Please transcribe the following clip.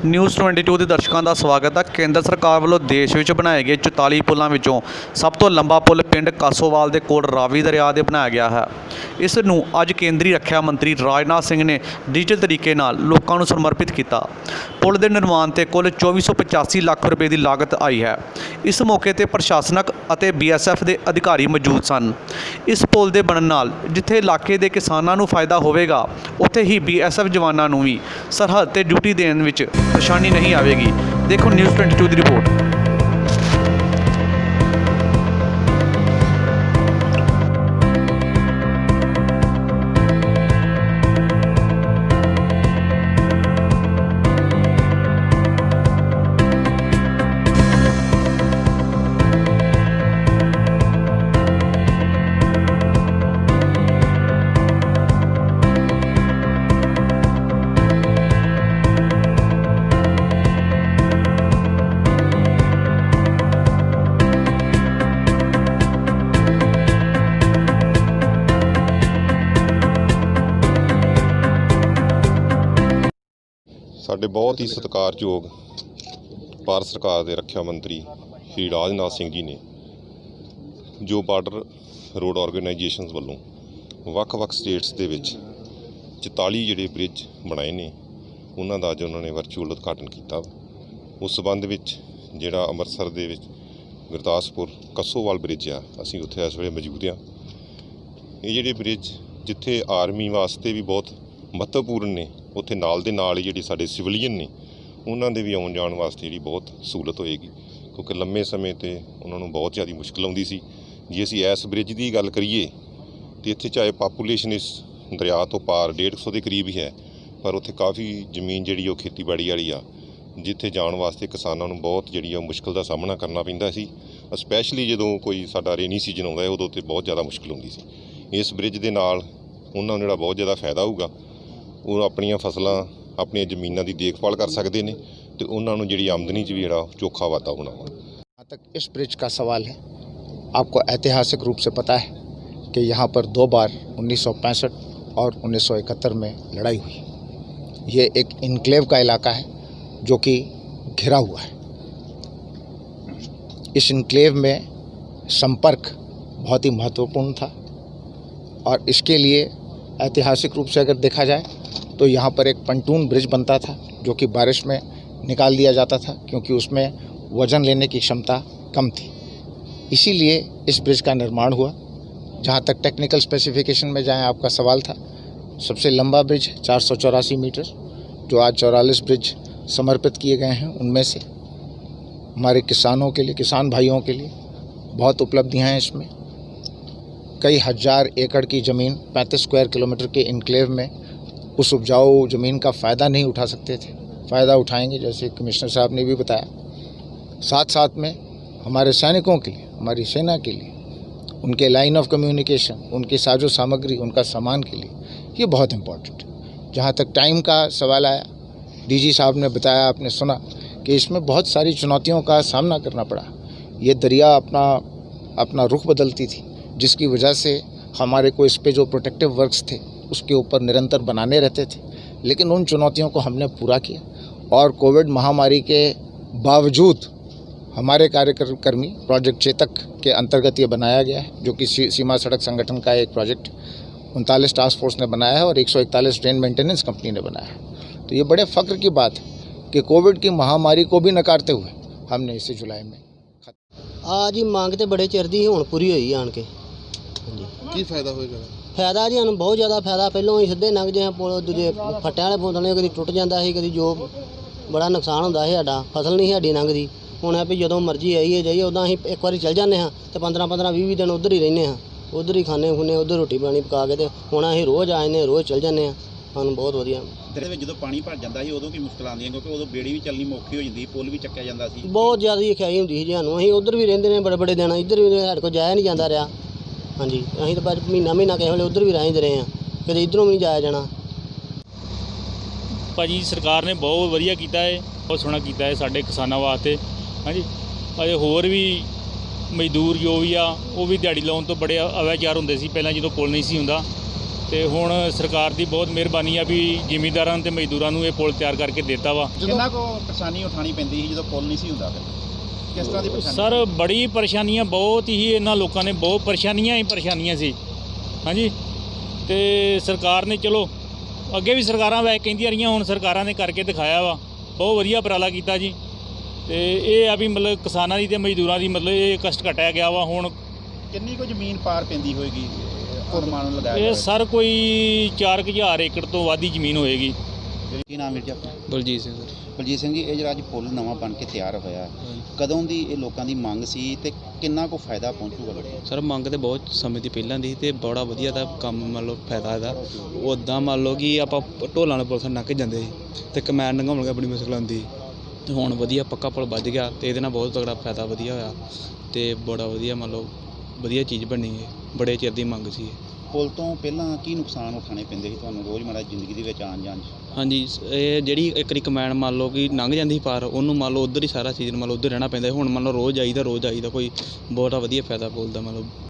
News 22 ਦੇ ਦਰਸ਼ਕਾਂ ਦਾ ਸਵਾਗਤ ਹੈ। ਕੇਂਦਰ ਸਰਕਾਰ ਵੱਲੋਂ ਦੇਸ਼ ਵਿੱਚ ਬਣਾਏ ਗਏ 44 ਪੁਲਾਂ ਵਿੱਚੋਂ ਸਭ ਤੋਂ ਲੰਬਾ ਪੁਲ ਪਿੰਡ ਕਾਸੋਵਾਲ ਦੇ ਕੋਲ ਰਾਵੀ ਦਰਿਆ ਦੇ ਬਣਾਇਆ ਗਿਆ ਹੈ। ਇਸ ਨੂੰ ਅੱਜ ਕੇਂਦਰੀ ਰੱਖਿਆ ਮੰਤਰੀ ਰਾਜਨਾਥ ਸਿੰਘ ਨੇ ਡਿਜੀਟਲ ਤਰੀਕੇ ਨਾਲ ਲੋਕਾਂ ਨੂੰ ਸਮਰਪਿਤ ਕੀਤਾ। ਪੁਲ ਦੇ ਨਿਰਮਾਣ ਤੇ ਕੁੱਲ 2485 ਲੱਖ ਰੁਪਏ ਦੀ ਲਾਗਤ ਆਈ ਹੈ। ਇਸ ਮੌਕੇ ਤੇ ਪ੍ਰਸ਼ਾਸਨਕ ਅਤੇ BSF ਦੇ ਅਧਿਕਾਰੀ ਮੌਜੂਦ ਸਨ। ਇਸ ਪੁਲ ਦੇ ਬਣਨ ਨਾਲ ਜਿੱਥੇ ਇਲਾਕੇ ਦੇ ਕਿਸਾਨਾਂ ਨੂੰ ਫਾਇਦਾ ਹੋਵੇਗਾ, ਉੱਥੇ ਹੀ BSF ਜਵਾਨਾਂ ਨੂੰ ਵੀ ਸਰਹੱਦ ਤੇ ਡਿਊਟੀ ਦੇਣ ਵਿੱਚ परेशानी नहीं आएगी। देखो न्यूज़ 22 की रिपोर्ट। ਸਾਡੇ ਬਹੁਤ ਹੀ ਸਤਿਕਾਰਯੋਗ ਭਾਰਤ ਸਰਕਾਰ ਦੇ ਰੱਖਿਆ ਮੰਤਰੀ ਸ਼੍ਰੀ ਰਾਜਨਾਥ ਸਿੰਘ ਜੀ ਨੇ ਜੋ ਬਾਰਡਰ ਰੋਡ ਆਰਗੇਨਾਈਜੇਸ਼ਨਸ ਵੱਲੋਂ ਵੱਖ-ਵੱਖ ਸਟੇਟਸ ਦੇ ਵਿੱਚ 44 ਜਿਹੜੇ ਬ੍ਰਿਜ ਬਣਾਏ ਨੇ, ਉਹਨਾਂ ਦਾ ਅੱਜ ਉਹਨਾਂ ਨੇ ਵਰਚੁਅਲ ਉਦਘਾਟਨ ਕੀਤਾ। ਉਸ ਸੰਬੰਧ ਵਿੱਚ ਜਿਹੜਾ ਅੰਮ੍ਰਿਤਸਰ ਦੇ ਵਿੱਚ ਗੁਰਦਾਸਪੁਰ ਕਸੋਵਾਲ ਬ੍ਰਿਜ ਆ, ਅਸੀਂ ਉੱਥੇ ਇਸ ਵੇਲੇ ਮੌਜੂਦ ਹਾਂ। ਇਹ ਜਿਹੜੇ ਬ੍ਰਿਜ ਜਿੱਥੇ ਆਰਮੀ ਵਾਸਤੇ ਵੀ ਬਹੁਤ ਮਹੱਤਵਪੂਰਨ ਨੇ, ਉੱਥੇ ਨਾਲ ਦੇ ਨਾਲ ਹੀ ਜਿਹੜੀ ਸਾਡੇ ਸਿਵਲੀਅਨ ਨੇ ਉਹਨਾਂ ਦੇ ਵੀ ਆਉਣ ਜਾਣ ਵਾਸਤੇ ਜਿਹੜੀ ਬਹੁਤ ਸਹੂਲਤ ਹੋਏਗੀ, ਕਿਉਂਕਿ ਲੰਮੇ ਸਮੇਂ 'ਤੇ ਉਹਨਾਂ ਨੂੰ ਬਹੁਤ ਜ਼ਿਆਦਾ ਮੁਸ਼ਕਿਲ ਆਉਂਦੀ ਸੀ। ਜੇ ਅਸੀਂ ਇਸ ਬ੍ਰਿਜ ਦੀ ਗੱਲ ਕਰੀਏ ਤਾਂ ਇੱਥੇ ਚਾਹੇ ਪਾਪੂਲੇਸ਼ਨ ਇਸ ਦਰਿਆ ਤੋਂ ਪਾਰ 150 ਦੇ ਕਰੀਬ ਹੀ ਹੈ, ਪਰ ਉੱਥੇ ਕਾਫੀ ਜ਼ਮੀਨ ਜਿਹੜੀ ਉਹ ਖੇਤੀਬਾੜੀ ਵਾਲੀ ਆ, ਜਿੱਥੇ ਜਾਣ ਵਾਸਤੇ ਕਿਸਾਨਾਂ ਨੂੰ ਬਹੁਤ ਜਿਹੜੀ ਆ ਮੁਸ਼ਕਿਲ ਦਾ ਸਾਹਮਣਾ ਕਰਨਾ ਪੈਂਦਾ ਸੀ। ਸਪੈਸ਼ਲੀ ਜਦੋਂ ਕੋਈ ਸਾਡਾ ਰੇਨੀ ਸੀਜ਼ਨ ਆਉਂਦਾ ਹੈ, ਉਦੋਂ ਤੇ ਬਹੁਤ ਜ਼ਿਆਦਾ ਮੁਸ਼ਕਿਲ ਹੁੰਦੀ ਸੀ। ਇਸ ਬ੍ਰਿਜ ਦੇ ਨਾਲ ਉਹਨਾਂ ਨੂੰ ਜਿਹੜਾ ਬਹੁਤ ਜ਼ਿਆਦਾ ਫਾਇਦਾ ਹੋਊਗਾ, ਉਹ ਆਪਣੀਆਂ ਫਸਲਾਂ ਆਪਣੀਆਂ ਜ਼ਮੀਨਾਂ ਦੀ ਦੇਖਭਾਲ कर सकते हैं तो उन्होंने जी आमदनी च भी जो चोखा वाधा होना। जहाँ तक इस ब्रिज का सवाल है, आपको ऐतिहासिक रूप से पता है कि यहाँ पर 2 बार 1965 और 1971 में लड़ाई हुई। ये एक इनक्लेव का इलाका है जो कि घिरा हुआ है। इस इनक्लेव में संपर्क बहुत ही महत्वपूर्ण था और इसके लिए ऐतिहासिक रूप से अगर देखा जाए तो यहाँ पर एक पंटून ब्रिज बनता था जो कि बारिश में निकाल दिया जाता था, क्योंकि उसमें वज़न लेने की क्षमता कम थी। इसीलिए इस ब्रिज का निर्माण हुआ। जहाँ तक टेक्निकल स्पेसिफिकेशन में जाएँ, आपका सवाल था, सबसे लंबा ब्रिज 484 मीटर, जो आज 44 ब्रिज समर्पित किए गए हैं, उनमें से हमारे किसानों के लिए, किसान भाइयों के लिए बहुत उपलब्धियाँ हैं। इसमें कई हज़ार एकड़ की ज़मीन 35 स्क्वायर किलोमीटर के इनक्लेव में उस उपजाऊ ज़मीन का फ़ायदा नहीं उठा सकते थे, फ़ायदा उठाएंगे, जैसे कमिश्नर साहब ने भी बताया। साथ साथ में हमारे सैनिकों के लिए, हमारी सेना के लिए, उनके लाइन ऑफ कम्युनिकेशन, उनकी साजो सामग्री, उनका सामान के लिए ये बहुत इम्पोर्टेंट है। जहाँ तक टाइम का सवाल आया, DG साहब ने बताया, आपने सुना कि इसमें बहुत सारी चुनौतियों का सामना करना पड़ा। ये दरिया अपना रुख बदलती थी, जिसकी वजह से हमारे को इस पे जो प्रोटेक्टिव वर्क्स थे उसके ऊपर निरंतर बनाने रहते थे, लेकिन उन चुनौतियों को हमने पूरा किया। और कोविड महामारी के बावजूद हमारे कार्यकर्मी प्रोजेक्ट चेतक के अंतर्गत ये बनाया गया है, जो कि सीमा सड़क संगठन का एक प्रोजेक्ट 39 टास्क फोर्स ने बनाया है और 141 ट्रेन मेंटेनेंस कंपनी ने बनाया है। तो ये बड़े फ़ख्र की बात है कि कोविड की महामारी को भी नकारते हुए हमने इसे जुलाई में आज ही मांग तो बड़े चिर दी हुण पूरी हुई आन के। की फायदा होएगा? फायदा जी हम बहुत ज़्यादा फायदा। पहलों ही सीधे लंघ जे पुल, दूजे फट्टियां वाले पुल ने कभी टुट जाता है, कभी जो बड़ा नुकसान होता है। साडा फसल नहीं साडी लंघदी। हुण है भी जो मर्जी आइए जाइए, उदा असीं एक बार चल जाते हाँ तो 15-15 20 दिन उधर ही रहने हाँ, उधर ही खाने खुने, उधर रोटी पानी पका के। हुण असीं रोज़ आ जाने, रोज़ चल जाते हैं, सानूं बहुत वधिया। जो पानी भर जाता है उदों की मुश्किल आती है, क्योंकि उदों बेड़ी भी चलनी औखी हो जाती, पुल भी चक्या जाता सी। बहुत ज़्यादा खियाई होंदी सी सानूं। असीं उधर भी रहिंदे ने बड़े दिन, इधर भी साडे कोल जाया नहीं जाता रहा। हाँ जी, असीं तो बस महीना किस वेले उधर भी रहंदे रहे हैं, कदे इधरों भी नहीं जाया जाना। भाजी सरकार ने बहुत वधिया कीता है, बहुत सोहना कीता है साडे किसानां वास्ते। हाँ जी, अजे होर भी मजदूर जो भी आ वो भी दिहाड़ी लाउण तो बड़े अवैचार हुंदे सी पहलां, जदों पुल नहीं सी हुंदा। ਤੇ ਹੁਣ ਸਰਕਾਰ ਦੀ ਬਹੁਤ ਮਿਹਰਬਾਨੀ ਆ ਵੀ ਜ਼ਿਮੀਂਦਾਰਾਂ ਤੇ ਮਜ਼ਦੂਰਾਂ ਨੂੰ ਇਹ ਪੁਲ ਤਿਆਰ ਕਰਕੇ ਦਿੱਤਾ ਵਾ। ਕਿੰਨਾ ਕੋ ਪਰੇਸ਼ਾਨੀ ਉਠਾਣੀ ਪੈਂਦੀ ਸੀ ਜਦੋਂ ਪੁਲ ਨਹੀਂ ਸੀ ਹੁੰਦਾ ਫਿਰ ਕਿਸ ਤਰ੍ਹਾਂ ਦੀ ਪਰੇਸ਼ਾਨੀ? ਸਰ ਬੜੀ ਪਰੇਸ਼ਾਨੀਆਂ ਬਹੁਤ ਹੀ ਇਹਨਾਂ ਲੋਕਾਂ ਨੇ ਬਹੁਤ ਪਰੇਸ਼ਾਨੀਆਂ ਸੀ ਹਾਂਜੀ। ਤੇ ਸਰਕਾਰ ਨੇ ਚਲੋ ਅੱਗੇ ਵੀ ਸਰਕਾਰਾਂ ਵੈਸੇ ਕਹਿੰਦੀਆਂ ਰਹੀਆਂ, ਹੁਣ ਸਰਕਾਰਾਂ ਨੇ ਕਰਕੇ ਦਿਖਾਇਆ ਵਾ, ਬਹੁਤ ਵਧੀਆ ਉਪਰਾਲਾ ਕੀਤਾ ਜੀ। ਤੇ ਇਹ ਆ ਵੀ ਮਤਲਬ ਕਿਸਾਨਾਂ ਦੀ ਤੇ ਮਜ਼ਦੂਰਾਂ ਦੀ ਮਤਲਬ ਇਹ ਕਸ਼ਟ ਘਟਾਇਆ ਗਿਆ ਵਾ। ਹੁਣ ਕਿੰਨੀ ਕੁ ਜ਼ਮੀਨ ਪਾਰ ਪੈਂਦੀ ਹੋਏਗੀ ਅਨੁਮਾਨ ਲਗਾਇਆ ਇਹ ਜਾਵੇ? ਸਰ ਕੋਈ 4000 ਏਕੜ ਤੋਂ ਵੱਧ ਹੀ ਜ਼ਮੀਨ ਹੋਏਗੀ। ਕੀ ਨਾਮ ਵੀਰ ਜੀ ਆਪਣਾ? ਬਲਜੀਤ ਸਿੰਘ ਸਰ। ਬਲਜੀਤ ਸਿੰਘ ਜੀ, ਇਹ ਜਿਹੜਾ ਅੱਜ ਪੁਲ ਨਵਾਂ ਬਣ ਕੇ ਤਿਆਰ ਹੋਇਆ, ਕਦੋਂ ਦੀ ਇਹ ਲੋਕਾਂ ਦੀ ਮੰਗ ਸੀ ਤੇ ਕਿੰਨਾ ਕੁ ਫਾਇਦਾ ਪਹੁੰਚੂਗਾ ਲੋਕਾਂ ਨੂੰ? ਸਰ ਮੰਗ ਤੇ ਬਹੁਤ ਸਮੇਂ ਦੀ ਪਹਿਲਾਂ ਦੀ ਤੇ ਬੜਾ ਵਧੀਆ ਦਾ ਕੰਮ ਮੰਨ ਲਓ ਫਾਇਦਾ ਇਹਦਾ। ਉੱਦਾਂ ਮੰਨ ਲਓ ਕਿ ਆਪਾਂ ਢੋਲਾਂ ਨਾਲ ਪੁਲਿਸ ਲੰਘ ਕੇ ਜਾਂਦੇ ਸੀ ਤੇ ਕਮੈਨ ਲੰਘਾਉਣ ਲੱਗਾ ਬੜੀ ਮੁਸ਼ਕਲ ਆਉਂਦੀ ਤੇ ਹੁਣ ਵਧੀਆ ਪੱਕਾ ਪੁਲ ਵੱਜ ਗਿਆ ਤੇ ਇਹਦੇ ਨਾਲ ਬਹੁਤ ਤਗੜਾ ਫਾਇਦਾ ਵਧੀਆ ਹੋਇਆ ਤੇ ਬੜਾ ਵਧੀਆ ਮੰਨ ਲਓ ਵਧੀਆ ਚੀਜ਼ ਬਣੀ ਹੈ, ਬੜੇ ਚਿਰ ਦੀ ਮੰਗ ਸੀ। ਪੁਲ ਤੋਂ ਪਹਿਲਾਂ ਕੀ ਨੁਕਸਾਨ ਉਠਾਣੇ ਪੈਂਦੇ ਸੀ ਤੁਹਾਨੂੰ ਰੋਜ਼ਮਰ੍ਹਾ ਜ਼ਿੰਦਗੀ ਦੇ ਵਿੱਚ ਆਉਣ ਜਾਣ 'ਚ? ਹਾਂਜੀ, ਇਹ ਜਿਹੜੀ ਇੱਕ ਵਾਰੀ ਕਮੈਨ ਮੰਨ ਲਓ ਕਿ ਲੰਘ ਜਾਂਦੀ ਸੀ ਪਾਰ, ਉਹਨੂੰ ਮੰਨ ਲਓ ਉੱਧਰ ਹੀ ਸਾਰਾ ਸੀਜ਼ਨ ਮੰਨ ਲਓ ਉੱਧਰ ਰਹਿਣਾ ਪੈਂਦਾ। ਹੁਣ ਮੰਨ ਲਓ ਰੋਜ਼ ਆਈਦਾ ਕੋਈ ਬਹੁਤਾ ਵਧੀਆ ਫਾਇਦਾ ਪੁਲ ਦਾ ਮੰਨ ਲਓ।